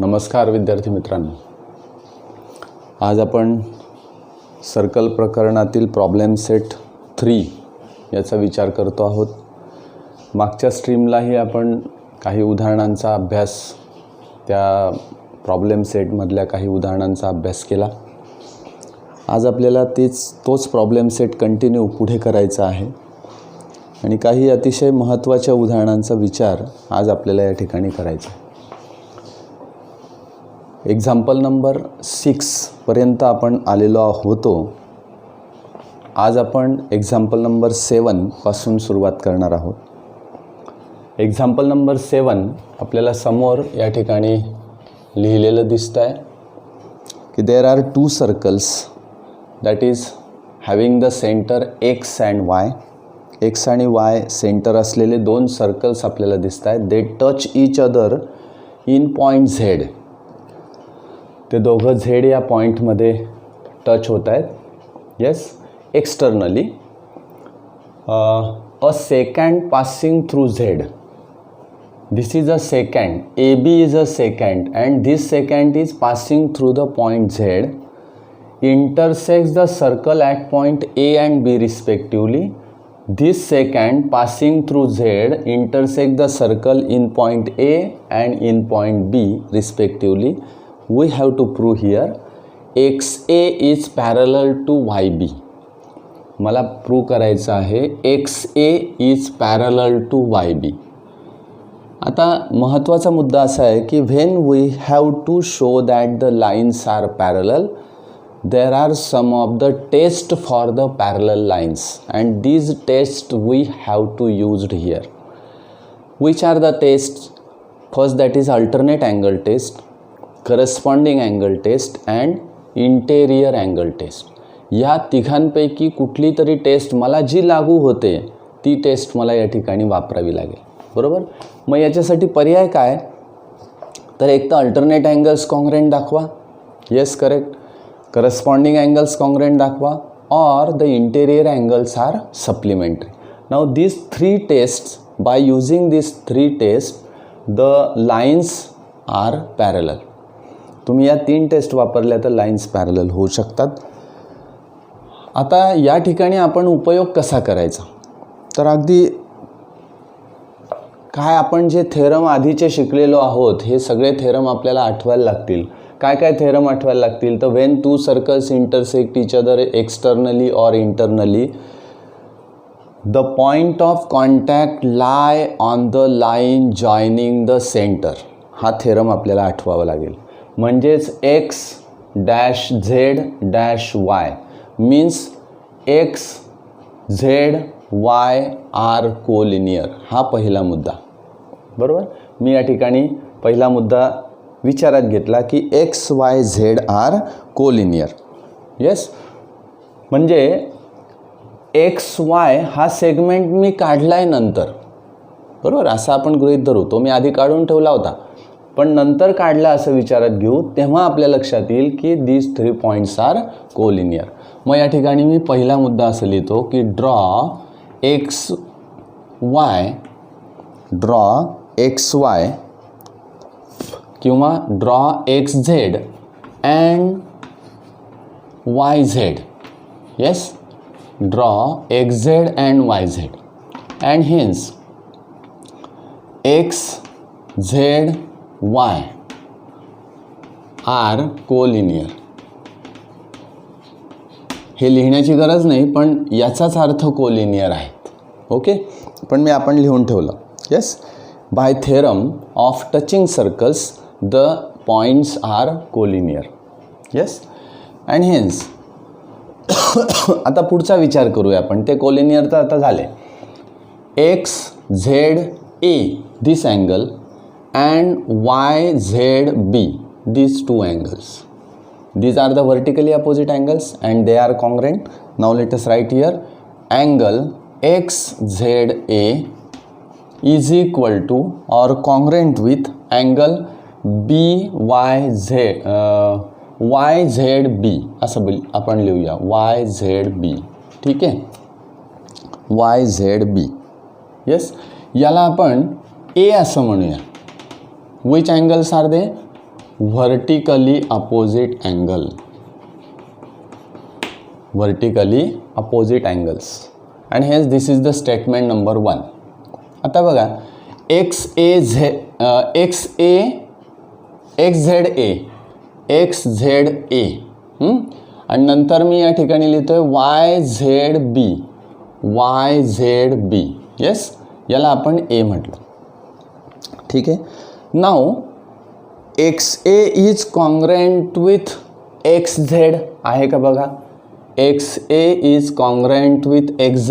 नमस्कार विद्यार्थी मित्रांनो, आज आपण सर्कल प्रकरणातील प्रॉब्लेम सेट 3 याचा विचार करतो आहोत. मागच्या स्ट्रीमलाही आपण काही उदाहरणांचा अभ्यास, त्या प्रॉब्लेम सेटमधल्या काही उदाहरणांचा अभ्यास केला. आज आपल्याला तोच प्रॉब्लेम सेट कंटिन्यू पुढे करायचा आहे आणि काही अतिशय महत्त्वाच्या उदाहरणांचा विचार आज आपल्याला या ठिकाणी करायचा आहे. एक्झाम्पल नंबर 6 पर्यंत आपण आलेलो होतो. आज आपण एक्झाम्पल नंबर 7 पासून सुरुवात करणार आहोत. एक्झाम्पल नंबर 7 आपल्याला समोर या ठिकाणी लिहिलेलं दिसतं आहे की there are 2 circles that is having the center X and Y. X आणि वाय सेंटर असलेले 2 सर्कल्स आपल्याला दिसत आहेत. They touch each other in point Z. ते दोघं झेड या पॉईंटमध्ये टच होत आहेत. Yes, externally. A secant passing through Z. This is a secant. A B is a secant and this secant is passing through the point Z. intersects the circle at point A and B respectively. This second passing through Z intersect the circle in point A and in point B respectively. We have to prove here XA is parallel to YB. मला prove करायचं आहे XA is parallel to YB. आता महत्त्वाचा मुद्दा असा आहे की when we have to show that the lines are parallel, there are some of the tests for the parallel lines and these tests we have to used here. Which are the tests? First, that is alternate angle test, corresponding angle test and interior angle test. या तिघांपैकी कुठली तरी taste मला जी लागू होते ती taste मला या ठिकाणी वापरावी लागेल. बरोबर. मग याच्यासाठी पर्याय काय? तर एक तर अल्टरनेट अँगल्स कॉन्ग्रेंट दाखवा. Yes, correct. corresponding angles congruent दाखवा or the interior angles are supplementary. Now these 3 tests, by using these 3 tests the lines are parallel. तुम्ही या 3 टेस्ट वापरल्या तर लाईन्स पॅरलल होऊ शकतात. आता या ठिकाणी आपण उपयोग कसा करायचा? तर अगदी काय आपण जे थेरम आधीचे शिकलेलो आहोत हे सगळे थेरम आपल्याला आठवायला लागतील. काय काय थेरम आठवायला लागतील? तर when 2 circles intersect each other externally or internally the point of contact lie on the line joining the center. हा थेरम आपल्याला आठवावा लागेल. म्हणजेच X dash Z dash Y means X Z Y are collinear. हा पहिला मुद्दा. बरोबर. मी या ठिकाणी पहिला मुद्दा विचारात घेतला की X Y Z are collinear. Yes, म्हणजे एक्स वाय हा सेगमेंट मी काढला आहे नंतर. बरोबर. असं आपण गृहीत धरू. तो मी आधी काढून ठेवला होता पण नंतर काढला असं विचारात घेऊ तेव्हा आपल्या लक्षात येईल की दीज 3 पॉईंट्स आर कोलिनियर. मग या ठिकाणी मी पहिला मुद्दा असं लिहितो की ड्रॉ एक्स वाय किंवा draw X Z and Y Z. Yes, draw X Z and Y Z and hence X Z Y are collinear. हे लिहिण्याची गरज नाही पण याचाच अर्थ कोलिनियर आहेत. ओके, पण आपण लिहून ठेवलं. Yes, by theorem of touching circles the points are collinear. yes, and hence आता पुढचा विचार करूया आपण. ते कोलिनियर तर आता झाले. X Z A this angle and Y Z B these 2 angles. These are the vertically opposite angles and they are congruent. Now let us write here angle XZA is equal to or congruent with angle YZB असं आपण लिहूया. YZB. ठीक आहे, YZB. Yes, याला आपण ए असं म्हणूया. Which angles are they? vertically opposite angle. Vertically opposite angles. And hence this is the statement number 1. आता बघा XZA आणि नंतर मी या ठिकाणी लिहितोय YZB. येस, याला आपण A म्हटलं. ठीक आहे. नाव XA is congruent with XZ आहे का बघा. XA is congruent with XZ.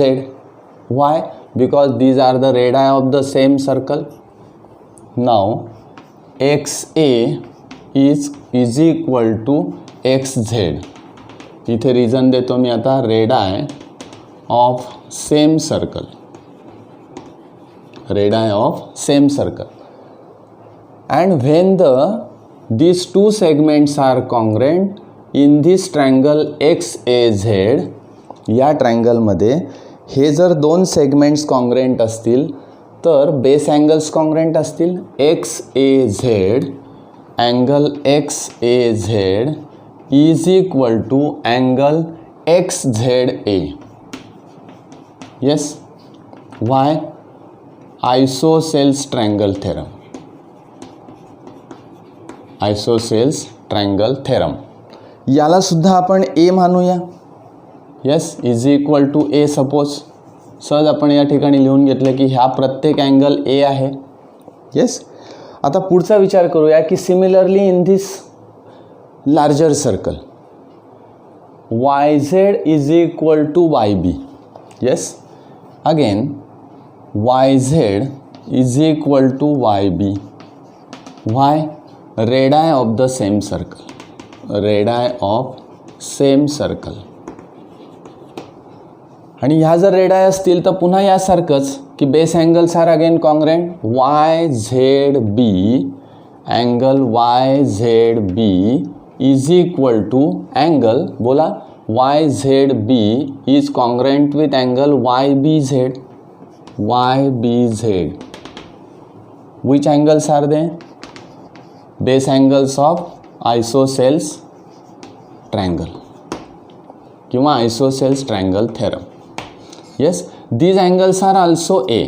Why? Because these are the radii of the same circle. Now XA is equal to XZ. इथे रिझन देतो मी आता, radii of same circle. Radii of same circle. And when these two segments are congruent in this triangle XAZ, या ट्रायंगलमध्ये हे जर दोन segments congruent असतील तर base angles congruent असतील. XAZ angle XAZ is equal to angle XZA. Yes, why? Isosceles triangle theorem. Isosceles triangle theorem याला सुद्धा आपण ए मानूया. Yes, is equal to A. Suppose सहज आपण या ठिकाणी लिहून घेतलं की ह्या प्रत्येक अँगल ए आहे. येस, आता पुढचा विचार करूया की similarly in this larger circle YZ is equal to YB. Yes, again YZ is equal to YB. Why? Radii of the same circle. Radii of same circle. आणि ह्या जर रेडाय असतील तर पुन्हा यासारखंच की base angles are again congruent. YZB angle YZB is equal to angle, बोला, YZB is congruent with angle YBZ. Which angles are they? Base angles of isosceles triangle किंवा isosceles triangle theorem. Yes, these angles are also A.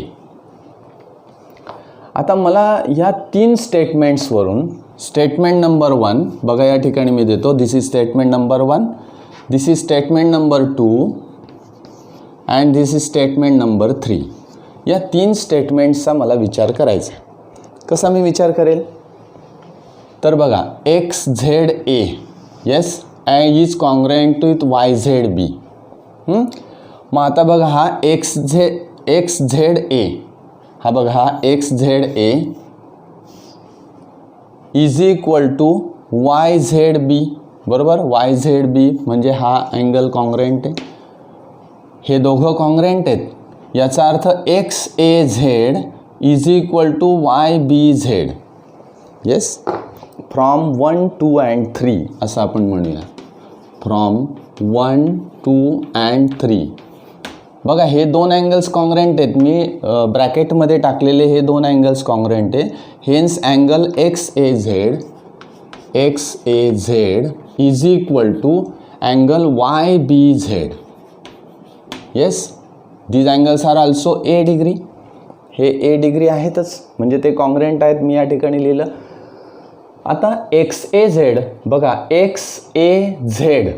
आता मला या तीन स्टेटमेंट्सवरून statement number 1 बघा या ठिकाणी मी देतो. This is statement number 1, this is statement number 2 and this is statement number 3. या तीन स्टेटमेंट्सचा मला विचार करायचा. कसा मी विचार करेल तर बघा XZA yes is congruent with YZB. मग आता बघा हा XZA हा बघा हा XZA is equal to YZB. बरोबर, YZB म्हणजे हा अँगल कॉन्ग्रेंट आहे. हे दोघं कॉन्ग्रेंट आहेत. याचा अर्थ XAZ is equal to YBZ. Yes, from 1, 2 and 3 असं आपण म्हणूया. From 1, 2 and 3. बघा हे दोन अँगल्स कॉन्ग्रेंट आहेत. मी ब्रॅकेटमध्ये टाकलेले हे दोन अँगल्स कॉन्ग्रेंट आहे. Hence angle XAZ is equal to angle YBZ. Yes, these angles are also A degree. हे A डिग्री आहेतच म्हणजे ते कॉन्ग्रेंट आहेत. मी या ठिकाणी लिहिलं. आता XAZ बघा XAZ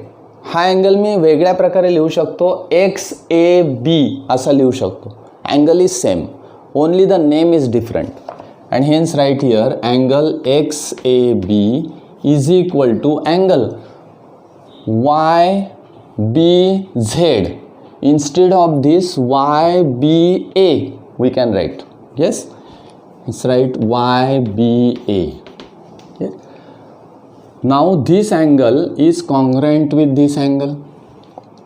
हा अँगल मी वेगळ्या प्रकारे लिहू शकतो. XAB असा लिहू शकतो. Angle is same, only the name is different. And hence right here angle XAB is equal to angle YBZ. Instead of this YBA we can write. Yes, let's write YBA. Yes. Now this angle is congruent with this angle.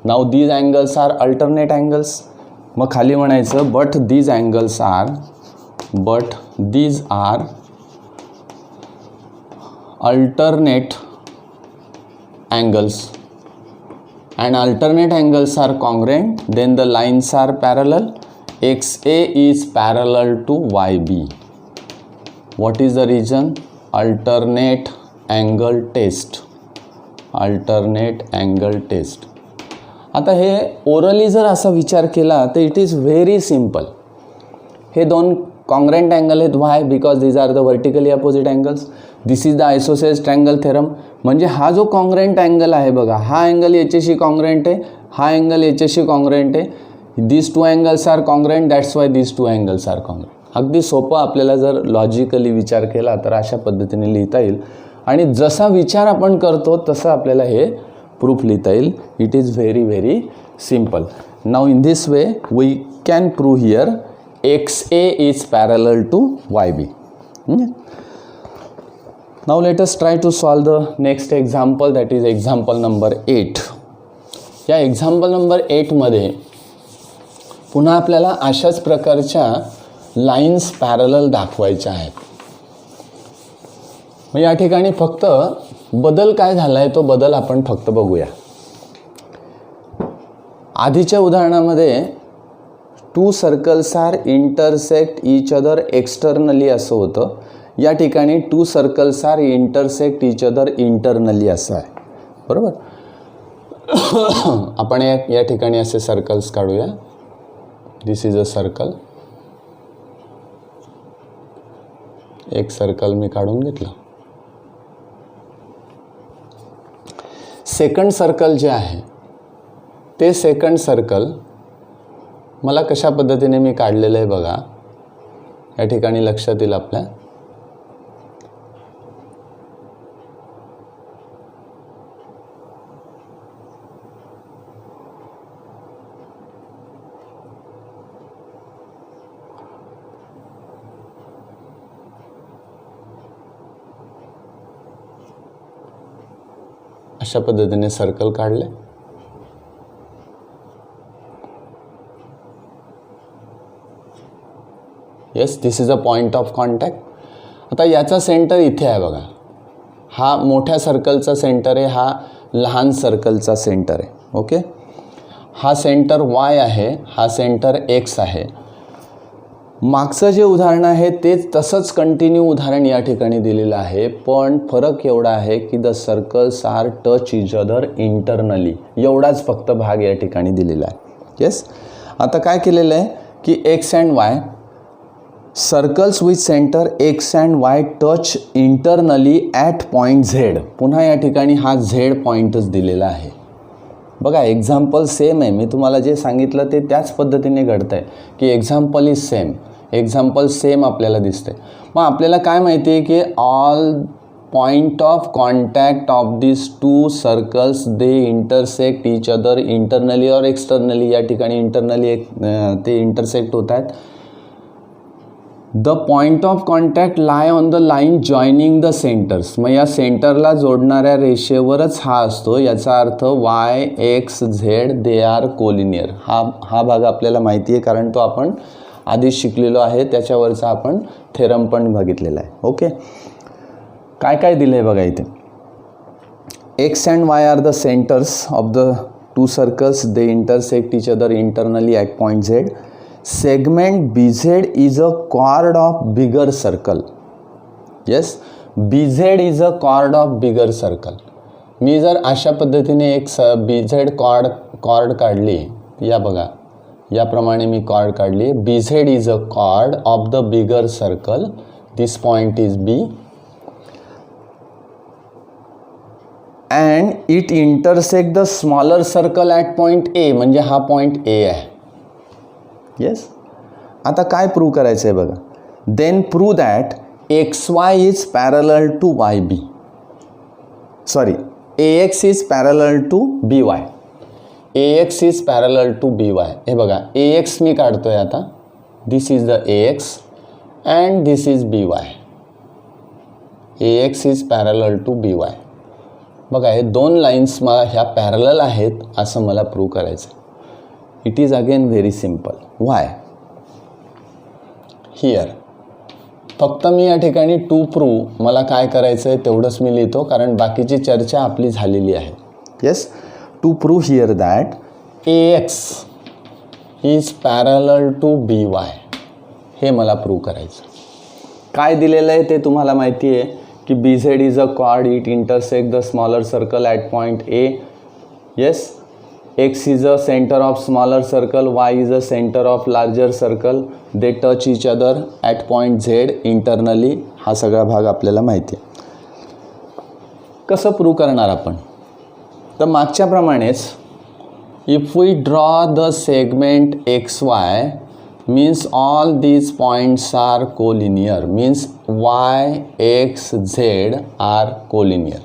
Now these angles are alternate angles. मग खाली म्हणायचं but these are alternate angles. And alternate angles are congruent, then the lines are parallel. XA is parallel to YB. What is the reason? Alternate angle test, alternate angle test. आता हे orally जर असा विचार केला तर it is very simple. हे दोन congruent angle आहेत. Why? Because these are the vertically opposite angles. This is the isosceles triangle theorem. म्हणजे हा जो कॉन्ग्रंट अँगल आहे बघा, हा अँगल याच्याशी कॉन्ग्रंट आहे, हा अँगल याच्याशी कॉन्ग्रंट आहे. This two angles are congruent, that's why this two angles are congruent. अगदी सोपं. आपल्याला जर लॉजिकली विचार केला तर अशा पद्धतीने लिहिता येईल. आणि जसा विचार आपण करतो तसं आपल्याला हे प्रूफ लिहिता येईल. It is very very simple. Now in this way we can prove here XA is parallel to YB. Now let us try to solve the next example, that is example number 8. या example number 8 मध्ये पुन्हा आपल्याला अशाच प्रकारच्या lines parallel दाखवायच्या आहेत. मग या ठिकाणी फक्त बदल काय झाला आहे तो बदल आपण फक्त बघूया. आधीच्या उदाहरणामध्ये two circles are intersect each other externally असं होतं. या ठिकाणी two circles are intersect each other internally असं आहे. बरोबर. आपण या ठिकाणी असे सर्कल्स काढूया. This is a circle. एक सर्कल मी काढून घेतलं. सेकंड सर्कल जे आहे ते सेकंड सर्कल मला कशा पद्धतीने मी काढलेलं आहे बघा. या ठिकाणी लक्षात येईल आपल्या. अशा पद्धतीने सर्कल काढले. Yes, this is a point of contact. आता याचा सेंटर इथे आहे बघा. हा मोठ्या सर्कलचा सेंटर आहे, हा लहान सर्कलचा सेंटर आहे. ओके. हा सेंटर वाय आहे, हा सेंटर एक्स आहे. मागचं जे उदाहरण आहे तेच तसंच कंटिन्यू उदाहरण या ठिकाणी दिलेलं आहे. पण फरक एवढा आहे की the circles are touch each other internally. एवढाच फक्त भाग या ठिकाणी दिलेला आहे. येस. आता काय केलेलं आहे की x and Y circles with centre X and Y touch internally at point Z. पुन्हा या ठिकाणी हा झेड पॉईंटच दिलेला आहे. बघा एक्झाम्पल सेम आहे. मी तुम्हाला जे सांगितलं ते त्याच पद्धतीने घडतं आहे की example is same. Example same आपल्याला दिसतं आहे. मग आपल्याला काय माहिती आहे की all point of contact of this to circles they intersect each other internally और एक्सटर्नली. या ठिकाणी इंटरनली ते इंटरसेक्ट होत आहेत. The point of contact lie on the line joining the centres. मग या सेंटरला जोडणाऱ्या रेषेवरच हा असतो. याचा अर्थ Y x Z they are collinear. हा भाग आपल्याला माहिती आहे कारण तो आपण आधीच शिकलेलो आहे. त्याच्यावरचा आपण थेरम पण बघितलेला आहे. ओके. काय काय दिलं आहे बघा इथे. X and Y are the centres of the two circles they intersect each other internally at point Z. Segment BZ is a chord of bigger circle. Yes, BZ is a chord of bigger circle. मी जर अशा पद्धतीने एक BZ chord काढली, या बघा याप्रमाणे मी chord काढली. BZ is a chord of the bigger circle. This point is B and it intersect the smaller circle at point A. म्हणजे हा point A आहे. येस. आता काय प्रूव्ह करायचं आहे बघा. Then prove that X Y is parallel to Y B. Sorry, A X is parallel to B Y. A X is parallel to B Y. हे बघा ए एक्स मी काढतो आहे आता. This is the A X and this is B Y. A X is parallel to B Y. बघा हे दोन lines मला ह्या पॅरलल आहेत असं मला प्रूव्ह करायचं आहे. It is again very simple. Why? Here फक्त मी या ठिकाणी टू प्रूव्ह मला काय करायचं आहे तेवढंच मी लिहितो कारण बाकीची चर्चा आपली झालेली आहे. Yes. To prove here that A X is parallel to B Y. हे मला प्रूव्ह करायचं. काय दिलेलं आहे ते तुम्हाला माहिती आहे की B Z is a chord, it intersect the smaller circle at point A. Yes, X is a center of smaller circle, Y is a center of larger circle. They touch each other at point Z internally. हा सगळा भाग आपल्याला माहिती आहे. कसं prove करणार आपण? तर मागच्याप्रमाणेच if we draw the segment XY means all these points are collinear, means Y, X, Z are collinear.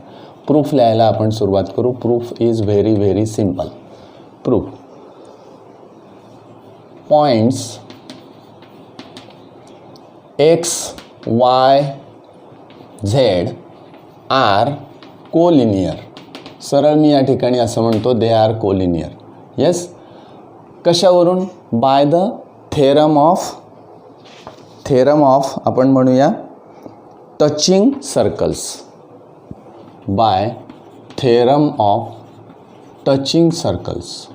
Proof लिहायला आपण सुरुवात करू. Proof is very very simple. Proof points X, Y, Z are collinear. सरळ मी या ठिकाणी असं म्हणतो दे आर कोलिनियर. येस, कशावरून? बाय द थेरम ऑफ आपण म्हणूया touching circles. By theorem of touching circles.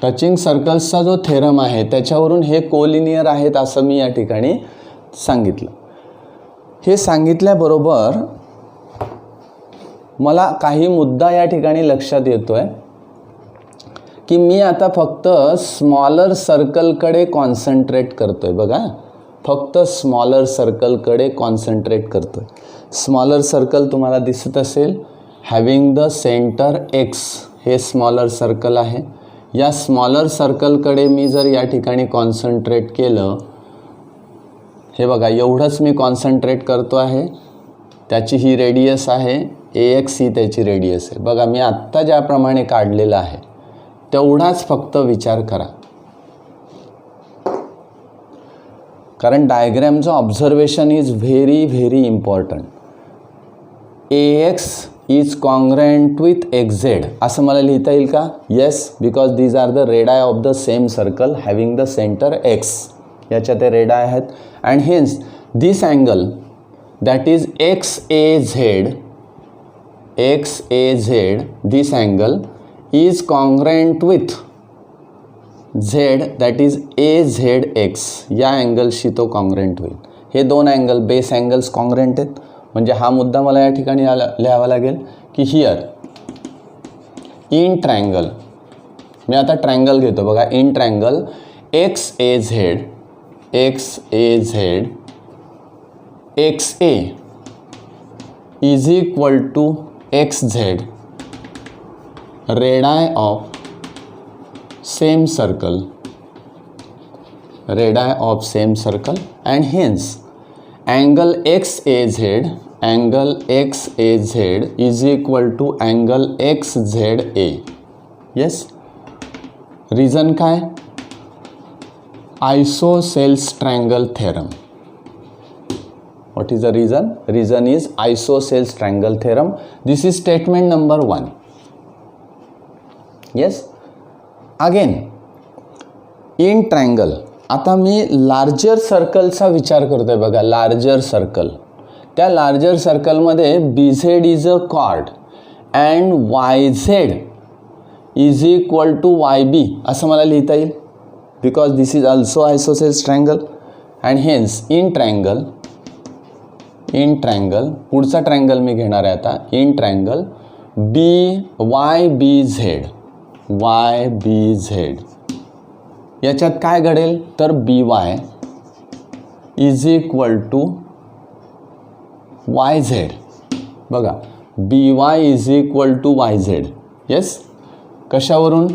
Touching सर्कल्सचा जो थेरम आहे त्याच्यावरून हे कोलिनियर आहेत असं मी या ठिकाणी सांगितलं. हे सांगितल्याबरोबर मला काही मुद्दा या ठिकाणी लक्षात येतोय की मी आता फक्त स्मॉलर सर्कलकडे कॉन्सन्ट्रेट करतोय. बघा, फक्त स्मॉलर सर्कलकडे कॉन्सन्ट्रेट करतोय. स्मॉलर सर्कल तुम्हाला दिसत असेल, हॅविंग द सेंटर एक्स हे स्मॉलर सर्कल आहे. या स्मॉलर सर्कलकडे मी जर या ठिकाणी कॉन्सन्ट्रेट केलं, हे बघा एवढंच मी कॉन्सन्ट्रेट करतो आहे. त्याची ही रेडियस आहे, AX ही त्याची रेडियस आहे. बघा मी आत्ता ज्याप्रमाणे काढलेलं आहे तेवढाच फक्त विचार करा, कारण डायग्रॅमचं observation is very very important. AX is congruent with XZ असं मला लिहिता येईल का? Yes, because these are the radii of the same circle having the centre X. याच्या ते रेडाय आहेत. And hence this angle that is XAZ, this angle is congruent with Z, that is AZX. या अँगलशी तो कॉन्ग्रँट होईल. हे दोन angle base angles कॉन्ग्रँट आहेत. म्हणजे हा मुद्दा मला या ठिकाणी लिहावा लागेल की हिअर इन ट्रायंगल, मी आता ट्रायंगल घेतो बघा, in triangle XAZ XA is equal to XZ, radii of same circle, and hence angle XAZ is equal to angle XZA. Yes, reason काय? Isosceles triangle theorem. What is the reason? Reason is isosceles triangle theorem. This is statement number 1. Yes. Again, in triangle. आता मी larger सर्कलचा विचार करतोय बघा. Larger circle, त्या larger सर्कलमध्ये BZ is a chord and YZ is equal to YB असं मला लिहिता येईल, because this is also isosceles triangle. And hence in triangle पुढचा ट्रायंगल मी घेणार आहे आता. इन ट्रायंगल YBZ याच्यात काय घडेल तर BY is equal to YZ. बघा, BY is equal to YZ. Yes, कशावरून?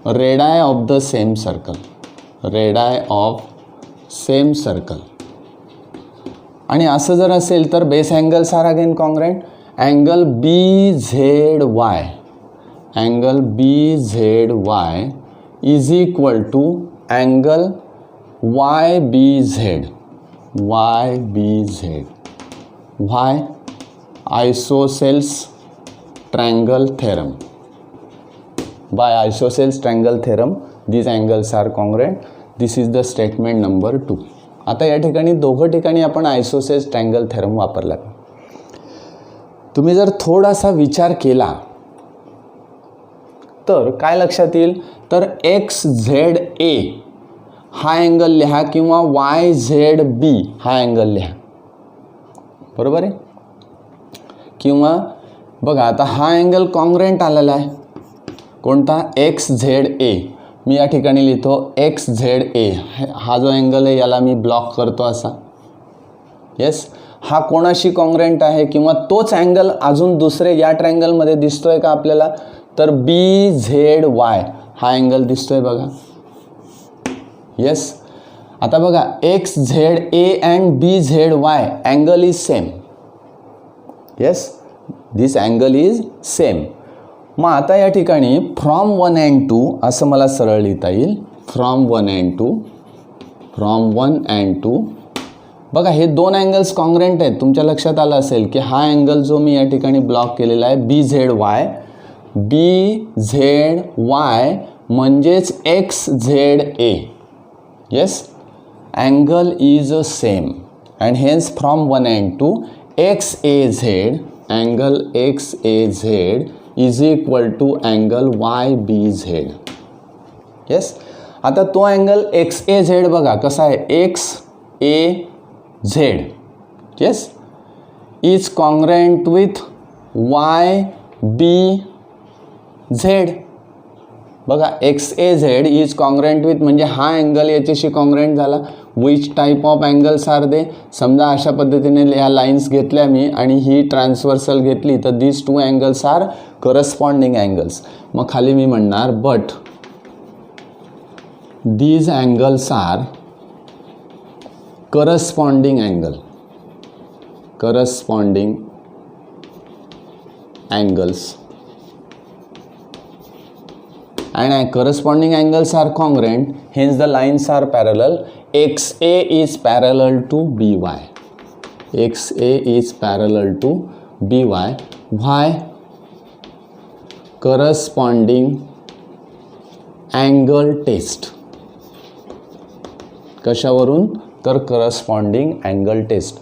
Radii of the same circle. आणि असं जर असेल तर base angles are again congruent. Angle BZY is equal to angle YBZ. Why? Isosceles triangle theorem. By isosceles triangle theorem, these angles are congruent. This is the statement number 2. आता या ठिकाणी दोघं ठिकाणी आपण आयसोसेल्स ट्रायंगल थेरम वापरला. तुम्ही जर थोडासा विचार केला तर काय लक्षात येईल तर XZA हा अँगल लिहा किंवा YZB हा अँगल लिहा. बरोबर आहे. किंवा बघा आता हा अँगल कॉन्ग्रंट आलेला आहे, कोणता, XZA. मी या ठिकाणी लिहितो XZA. हा जो अँगल आहे याला मी ब्लॉक करतो असा. येस, हा कोणाशी कॉन्ग्रंट आहे, किंवा तोच अँगल अजून दुसरे या ट्रायंगलमध्ये दिसतोय का आपल्याला, तर BZY हा अँगल दिसतोय बघा. येस, आता बघा XZA and BZY angle is same. Yes, this angle is same. मग आता या ठिकाणी फ्रॉम 1 and 2 असं मला सरळ लिहिता येईल. फ्रॉम 1 and 2 बघा हे दोन अँगल्स कॉन्ग्रंट आहेत. तुमच्या लक्षात आलं असेल की हा अँगल जो मी या ठिकाणी ब्लॉक केलेला आहे BZY म्हणजेच XZA. Yes, angle is same and hence from 1 and 2 XAZ angle XAZ is equal to angle YBZ. Yes, आता तो अँगल XAZ बघा कसा आहे, XAZ yes is congruent with YBZ. बघा XAZ इज कॉन्ग्रंट विथ म्हणजे हा angle याच्याशी congruent झाला. Which type of angles are they, समजा अशा पद्धतीने ह्या लाईन्स घेतल्या मी आणि ही ट्रान्सवर्सल घेतली तर this two angles are corresponding angles. मग खाली मी म्हणणार but these angles are corresponding angles and corresponding angles are congruent, hence the lines are parallel. XA is parallel to BY. XA is parallel to BY. Why? Corresponding angle test. कशावरून, तर corresponding angle taste.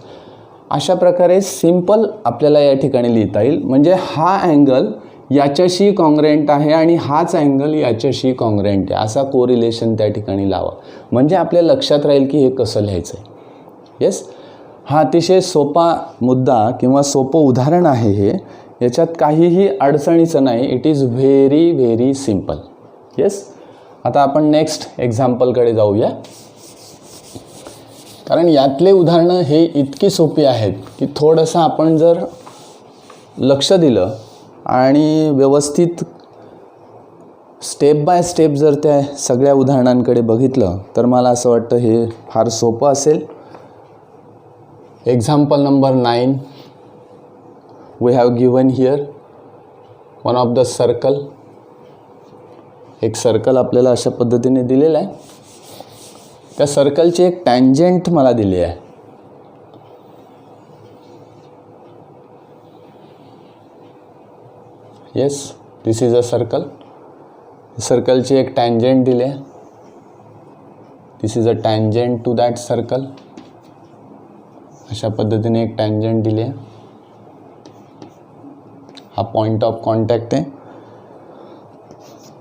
अशा प्रकारे simple आपल्याला या ठिकाणी लिहिता येईल. म्हणजे हा अँगल याच्याशी कॉन्ग्रंट आहे आणि हाच अँगल याच्याशी कॉन्ग्रंट आहे, असा कोरिलेशन त्या ठिकाणी लावा. म्हणजे आपल्या लक्षात राहील की हे कसं लिहायचं आहे. येस, हा अतिशय सोपा मुद्दा किंवा सोपं उदाहरण आहे हे. याच्यात काहीही अडचणीचं नाही. It is very very simple. Yes, आता आपण नेक्स्ट एक्झाम्पलकडे जाऊया. कारण यातले उदाहरणं हे इतकी सोपी आहेत की थोडंसं आपण जर लक्ष दिलं आणि व्यवस्थित स्टेप बाय स्टेप जर त्या सगळ्या उदाहरणांकडे बघितलं तर मला असं वाटतं हे फार सोपं असेल. Example number 9 we have given here one of the circle. एक सर्कल आपल्याला अशा पद्धतीने दिलेलं आहे. त्या सर्कलची एक टँजंट मला दिली आहे. Yes, this is a circle. सर्कलची एक टँजंट दिली आहे. This is a tangent to that circle. अशा पद्धतीने एक टँजंट दिली आहे. हा पॉइंट ऑफ कॉन्टॅक्ट आहे.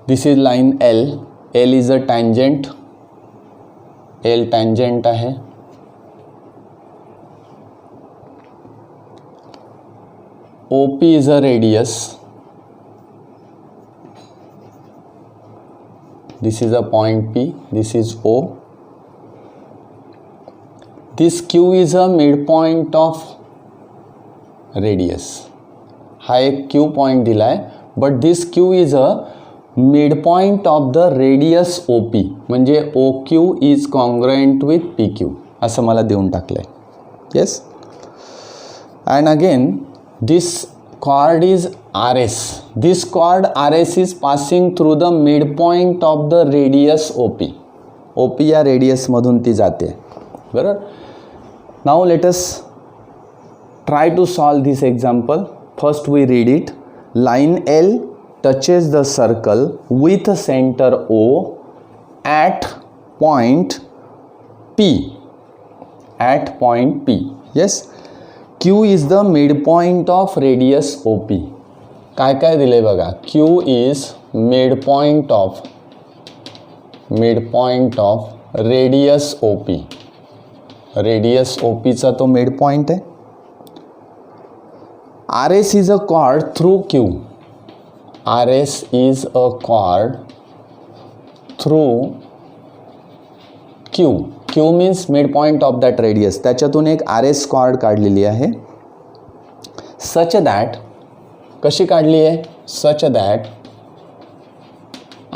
This is line L. L is a tangent. L tangent आहे. OP is a radius. This is a point P. This is O. This Q is a midpoint of radius. हा एक Q point दिला आहे. But this Q is a midpoint of the radius OP. म्हणजे OQ is congruent with PQ असं मला देऊन टाकलं आहे. Yes, and again this chord is RS. This chord RS is passing through the midpoint of the radius OP. OP या radius मधून ती जाते. बरोबर. Now let us try to solve this example. First we read it. Line L touches the circle with a center O at point P. At point P. Yes. Q is the midpoint of radius OP. काय काय दिले बघा. Q is midpoint of radius OP. Radius OP चा तो mid point आहे. RS is a chord through Q. RS is a chord through Q. Q means midpoint of that radius. त्याच्यातून एक RS chord काढलेली आहे. Such that, कशी काढली आहे? Such that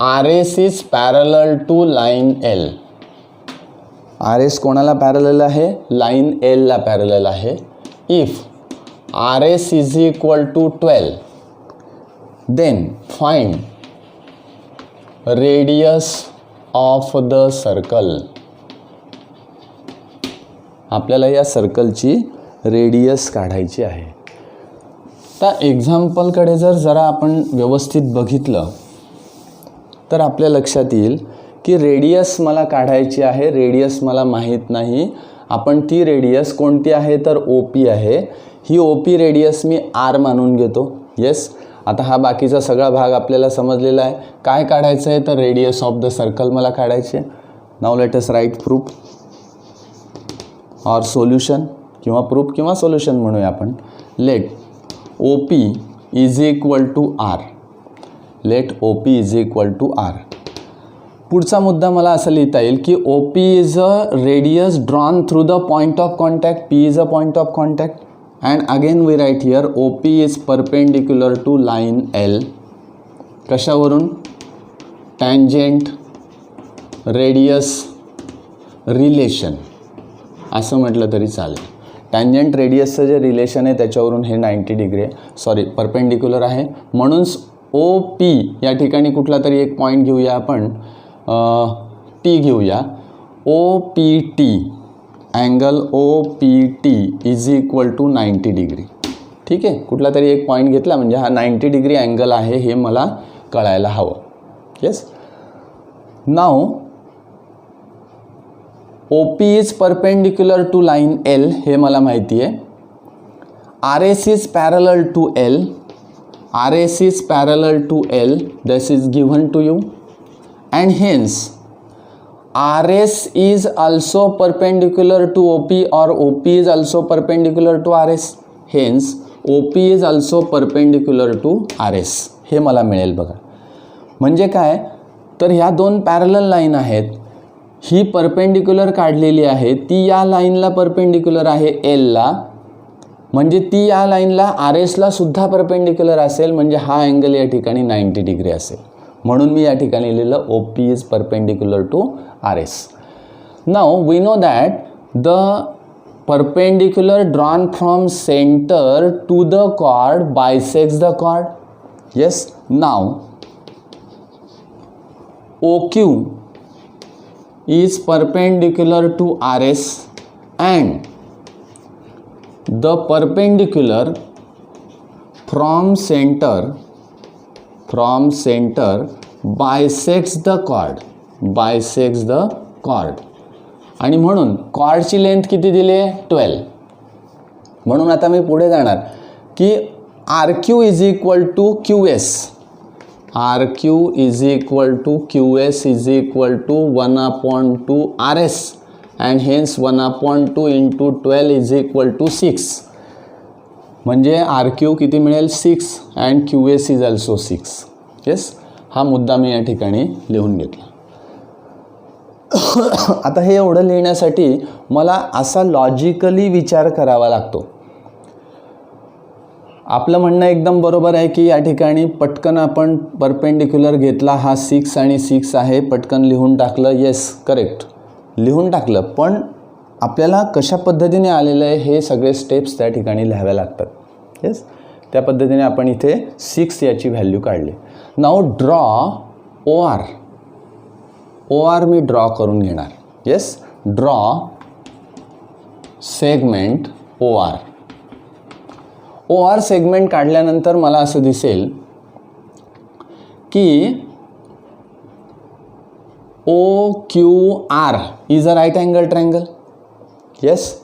RS is parallel to line L. RS कोणाला parallel आहे? Line L ला पॅरलल आहे. If RS is equal to 12, then find radius of the circle. आपल्याला या सर्कलची रेडियस काढायची आहे. त्या एक्झाम्पलकडे जरा आपण व्यवस्थित बघितलं तर आपल्या लक्षात येईल की रेडियस मला काढायची आहे. रेडियस मला माहीत नाही. आपण ती रेडियस कोणती आहे तर OP आहे. ही OP रेडियस मी R मानून घेतो. येस, आता हा बाकीचा सगळा भाग आपल्याला समजलेला आहे. काय काढायचं आहे तर रेडियस ऑफ द सर्कल मला काढायचे. Now let us write proof or solution, किंवा प्रूफ किंवा सोल्यूशन म्हणूया आपण. Let OP is equal to R. Let OP is equal to R. पुढचा मुद्दा मला असं लिहिता येईल की OP is a radius drawn through the point of contact. P is a point of contact. And again we write here OP is perpendicular to line L. कशावरून? Tangent radius relation असं म्हटलं तरी चालेल. टँजेंट रेडियसचं जे relation आहे त्याच्यावरून हे 90 degree आहे. सॉरी, परपेंडिक्युलर आहे. म्हणून OP या ठिकाणी कुठला तरी एक पॉईंट घेऊया आपण. T घेऊया. OPT, angle OPT is equal to 90 degree. ठीक आहे, कुठला तरी एक पॉईंट घेतला म्हणजे हा 90 डिग्री अँगल आहे हे मला कळायला हवं. Yes, now OP is perpendicular to line L हे मला माहिती आहे. RS is parallel to L. RS is parallel to L. This is given to you, and hence RS is also perpendicular to OP, or OP is also perpendicular to RS. Hence OP is also perpendicular to RS. हे मला मिळेल बघा. म्हणजे काय तर ह्या दोन parallel line आहेत. ही परपेंडिक्युलर काढलेली आहे, ती या लाईनला परपेंडिक्युलर आहे L ला, म्हणजे ती या लाईनला RS ला सुद्धा परपेंडिक्युलर असेल. म्हणजे हा अँगल या ठिकाणी 90 डिग्री असेल. म्हणून मी या ठिकाणी लिहिलं OP is perpendicular to RS. Now we know that the perpendicular drawn from centre to the chord bisects the chord. Yes, now OQ is perpendicular to RS and the perpendicular from center bisects the chord. आणि म्हणून कॉर्डची length किती दिली आहे? 12. म्हणून आता मी पुढे जाणार की RQ is equal to QS. RQ is equal to QS is equal to 1/2 RS. and hence 1/2 into 12 is equal to 6. म्हणजे RQ किती मिळेल? 6 and QS is also 6. Yes, हा मुद्दा मी या ठिकाणी लिहून घेतला. आता हे एवढं लिहिण्यासाठी मला असा लॉजिकली विचार करावा लागतो. आपलं म्हणणं एकदम बरोबर आहे की या ठिकाणी पटकन आपण परपेंडिक्युलर घेतला, हा 6 आणि 6 आहे, पटकन लिहून टाकलं. येस, करेक्ट, लिहून टाकलं. पण आपल्याला कशा पद्धतीने आलेलं आहे हे सगळे स्टेप्स त्या ठिकाणी लिहाव्या लागतात. येस, त्या पद्धतीने आपण इथे 6 याची व्हॅल्यू काढली. Now draw OR. OR me draw करून घेणार. Yes, draw segment OR. OR segment काढल्यानंतर मला असं दिसेल की OQR is a right angle triangle. Yes,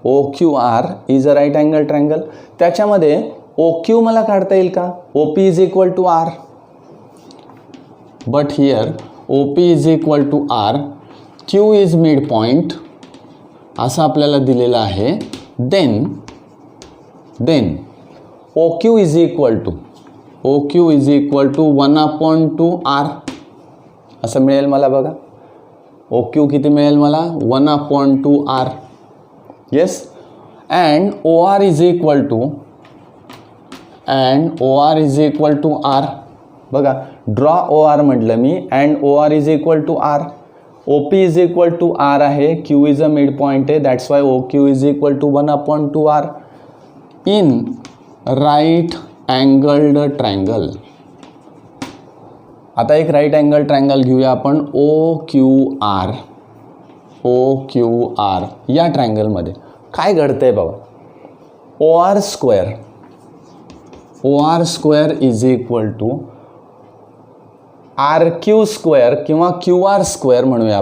OQR is a right angle triangle. त्याच्यामध्ये OQ मला काढता येईल का? OP is equal to R. But here OP is equal to R. Q is midpoint असं आपल्याला दिलेलं आहे. Then O Q is equal to 1/2R असं मिळेल मला बघा. ओ क्यू किती मिळेल मला 1/2R. Yes. And O R is equal to R. बघा ड्रॉ ओ आर म्हटलं मी and O R is equal to R. O P is equal to R आहे. Q is a mid point आहे. That's why O Q is equal to 1/2R in right angled triangle. आता एक right angle triangle घेऊया आपण O Q R. या ट्रायंगलमध्ये काय घडतंय बाबा. O R square is equal to R Q square किंवा क्यू आर स्क्वेअर म्हणूया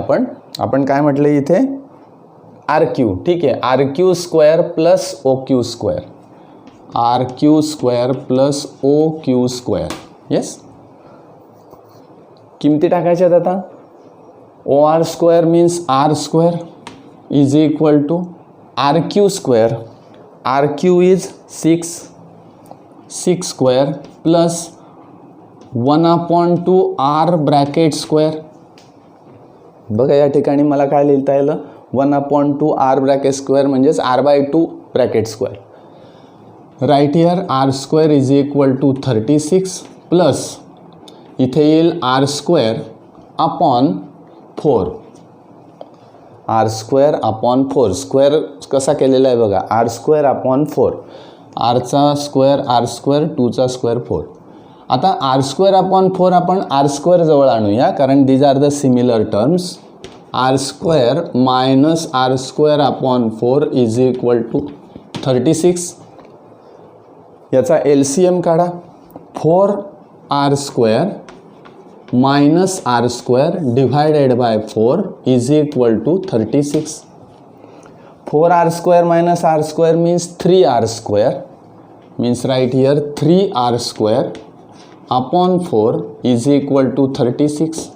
आपण काय म्हटलं इथे आर क्यू. ठीक आहे. R Q square plus O Q square. R Q square plus O Q square. Yes. किमती टाकायच्यात आता. O R square means R square is equal to R Q square. R Q is 6 square plus 1/2R bracket square. बघा या ठिकाणी मला काय लिहिता येईल 1/2R ब्रॅकेट स्क्वेअर म्हणजेच R/2 bracket square. Right here R square is equal to 36 plus इथे येईल R square upon 4. R square upon 4. Square कसा केलेला आहे बघा. R square upon 4. आरचा स्क्वेअर आर स्क्वेअर 2चा स्क्वेअर 4. आता आर स्क्वेअर अपॉन 4 आपण आर स्क्वेअर जवळ आणूया कारण these are the similar terms. R square minus R square upon 4 is equal to 36. याचा LCM काढा. 4R square minus R square divided by 4 is equal to 36. 4R square minus R square means 3R square. Means right here 3R square upon 4 is equal to 36.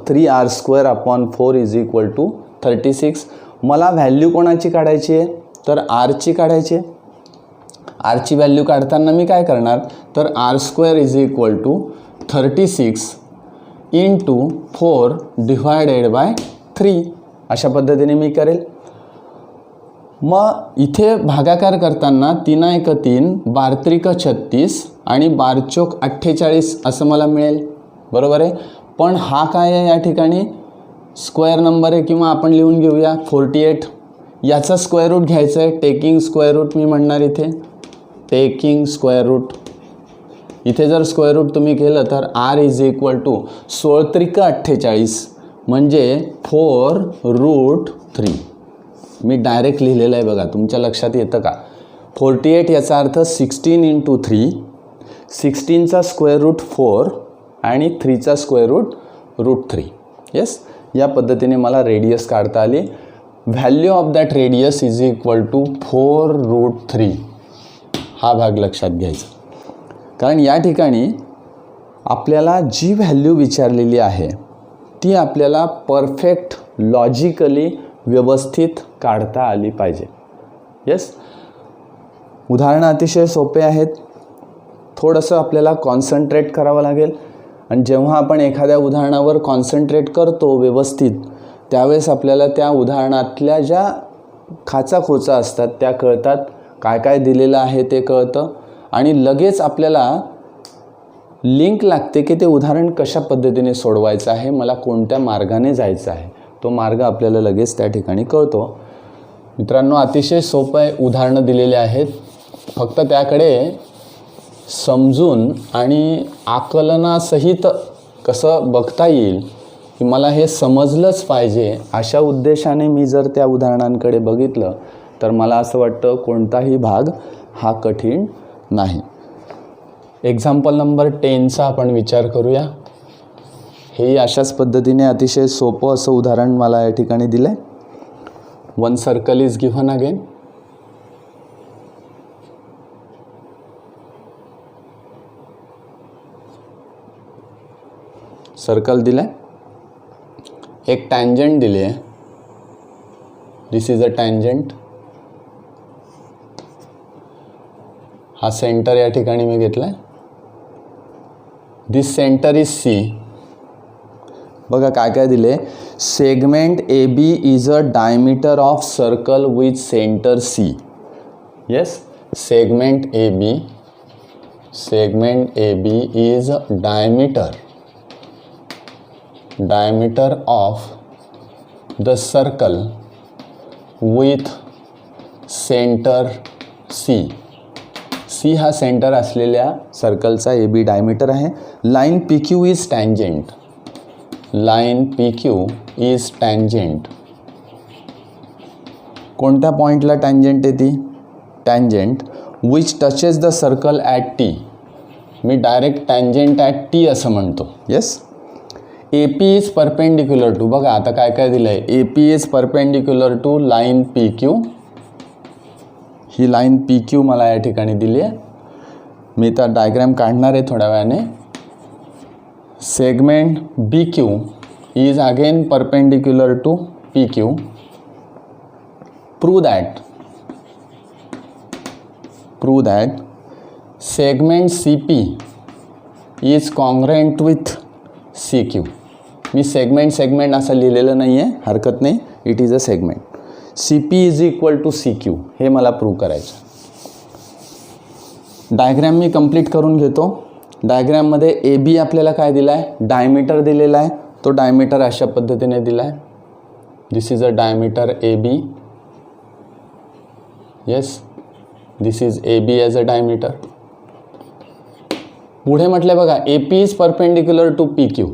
3R square upon 4 is equal to 36. मला value कोणाची काढायची आहे तर आरची काढायची आहे. आरची value काढताना मी काय करणार तर R square is equal to 36 into 4 divided by 3 अशा पद्धतीने मी करेल. मग इथे भागाकार करताना 3×1 12 36 आणि 12 48 असं मला मिळेल. बरोबर आहे. पण हा काय आहे या ठिकाणी स्क्वेअर नंबर आहे किंवा आपण लिहून घेऊया 48. याचा स्क्वेअर रूट घ्यायचं आहे. टेकिंग स्क्वेअर रूट मी म्हणणार इथे टेकिंग स्क्वेअर रूट. इथे जर स्क्वेअर रूट तुम्ही केलं तर आर इज इक्वल टू 16×3 48 म्हणजे 4√3. मी डायरेक्ट लिहिलेलं आहे बघा. तुमच्या लक्षात येतं का. 48 याचा अर्थ 16 × 3. 16चा स्क्वेअर रूट 4 आणि 3चा स्क्वेअर रूट √3. येस. या पद्धतीने मला रेडियस काढता आली. Value of that radius is equal to 4√3. हा भाग लक्षात घ्यायचा कारण या ठिकाणी आपल्याला जी व्हॅल्यू विचारलेली आहे ती आपल्याला परफेक्ट लॉजिकली व्यवस्थित काढता आली पाहिजे. येस. उदाहरणं अतिशय सोपे आहेत. थोडंसं आपल्याला कॉन्सन्ट्रेट करावं लागेल आणि जेव्हा आपण एखाद्या उदाहरणावर कॉन्सन्ट्रेट करतो व्यवस्थित त्यावेळेस आपल्याला त्या उदाहरणातल्या ज्या खाचाखोचा असतात त्या कळतात. काय काय दिलेलं आहे ते कळतं आणि लगेच आपल्याला लिंक लागते की ते उदाहरण कशा पद्धतीने सोडवायचं आहे. मला कोणत्या मार्गाने जायचं आहे तो मार्ग आपल्याला लगेच त्या ठिकाणी कळतो. मित्रांनो अतिशय सोपं आहे. उदाहरणं दिलेले आहेत. फक्त त्याकडे समजून आणि आकलनासहित कसं बघता येईल की मला हे समजलंच पाहिजे अशा उद्देशाने मी जर त्या उदाहरणांकडे बघितलं तर मला असं वाटतं कोणताही भाग हा कठीण नाही. एक्झाम्पल नंबर 10चा आपण विचार करूया. हेही अशाच पद्धतीने अतिशय सोपं असं उदाहरण मला या ठिकाणी दिलं आहे. 1 circle is given again. Circle दिलं आहे. एक टँजंट दिली आहे. This is a tangent. हा सेंटर या ठिकाणी मी घेतला आहे. This centre is C. बघा काय काय दिले. Segment A B is a diameter of circle with centre C. Yes, segment A B is diameter of the circle with center C. C हा सेंटर असलेल्या सर्कलचा ए बी डायमीटर आहे. Line P Q is tangent. कोणत्या पॉईंटला tangent आहे ती? Tangent which touches the circle at T. मी direct tangent at T असं म्हणतो. Yes. A P is perpendicular to. बघा आता काय काय दिलं आहे. A P is perpendicular to line P Q. ही लाईन पी क्यू मला या ठिकाणी दिली आहे. मी तर डायग्रॅम काढणार आहे थोड्या वेळाने. Segment B Q is again perpendicular to P Q. Prove that segment C P is congruent with C Q. मी सेगमेंट असं लिहिलेलं नाही आहे, हरकत नाही. It is a segment. C P is equal to C Q हे मला prove करायचं. डायग्रॅम मी कंप्लीट करून घेतो. डायग्रॅममध्ये ए बी आपल्याला काय दिला आहे? डायमीटर दिलेला आहे. तो डायमीटर अशा पद्धतीने दिला आहे. This is a diameter A B. Yes, this is A B as a diameter. पुढे म्हटले बघा A P is perpendicular to P Q.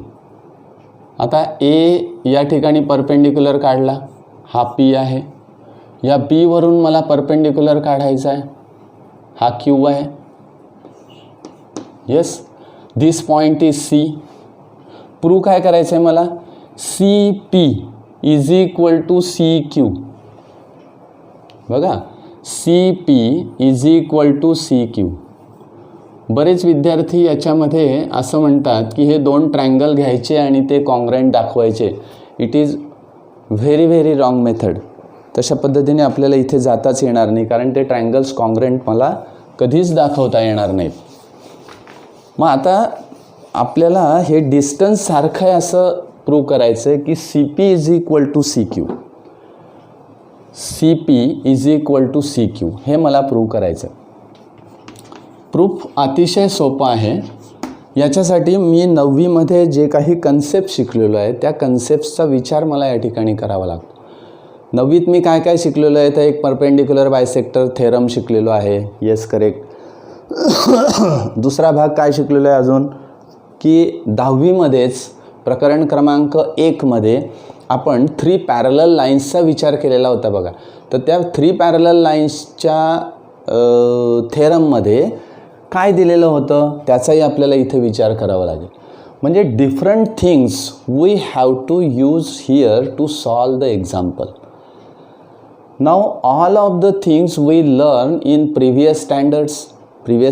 आता ए या ठिकाणी परपेंडिक्युलर काढला, हा पी आहे. या बी वरून मला परपेंडिक्युलर काढायचा आहे, हा क्यू आहे. Yes, this point is C. Prove काय करायचं आहे मला? C P is equal to C Q. बघा, C P is equal to C Q. बरेच विद्यार्थी याच्यामध्ये असं म्हणतात की हे दोन ट्रायंगल घ्यायचे आणि ते कॉन्ग्रंट दाखवायचे. It is very wrong method. तशा पद्धतीने आपल्याला इथे जाताच येणार नाही, कारण ते ट्रायंगल्स कॉन्ग्रंट मला कधीच दाखवता येणार नाहीत. मग आता आपल्याला हे डिस्टन्स सारखं आहे असं प्रूव्ह करायचं आहे की C P is equal to C Q. C P is equal to C Q हे मला प्रूव्ह करायचं आहे. प्रूफ अतिशय सोपं आहे. याच्यासाठी मी 9वीमध्ये जे काही कन्सेप्ट शिकलेलो आहे त्या कन्सेप्टचा विचार मला या ठिकाणी करावा लागतो. 9वीत मी काय काय शिकलेलो आहे? तर एक परपेंडिक्युलर बायसेक्टर थेरम शिकलेलो आहे. Yes, correct. दुसरा भाग काय शिकलेलो आहे अजून? की 10वीमध्येच प्रकरण क्रमांक 1मध्ये आपण 3 पॅरलल लाईन्सचा विचार केलेला होता बघा. तर त्या 3 पॅरलल लाईन्सच्या थेरममध्ये काय दिलेलं होतं त्याचाही आपल्याला इथे विचार करावा लागेल. म्हणजे different things we have to use here to solve the example. Now all of the things we learn in previous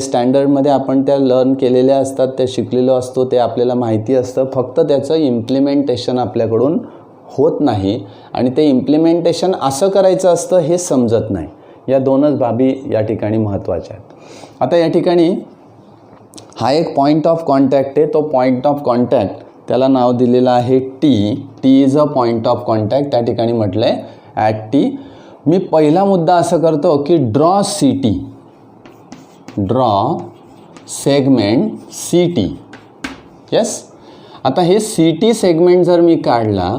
स्टँडर्डमध्ये आपण त्या लर्न केलेल्या असतात, त्या शिकलेलो असतो, ते आपल्याला माहिती असतं. फक्त त्याचं इम्प्लिमेंटेशन आपल्याकडून होत नाही आणि ते इम्प्लिमेंटेशन असं करायचं असतं हे समजत नाही. या दोनच बाबी या ठिकाणी महत्त्वाच्या आहेत. आता या ठिकाणी हा एक पॉईंट ऑफ कॉन्टॅक्ट आहे. तो पॉईंट ऑफ कॉन्टॅक्ट त्याला नाव दिलेलं आहे T. T is a point of contact. त्या ठिकाणी म्हटलं आहे ॲट टी. मी पहिला मुद्दा असं करतो की draw segment C T. Yes, आता हे सी टी सेगमेंट जर मी काढला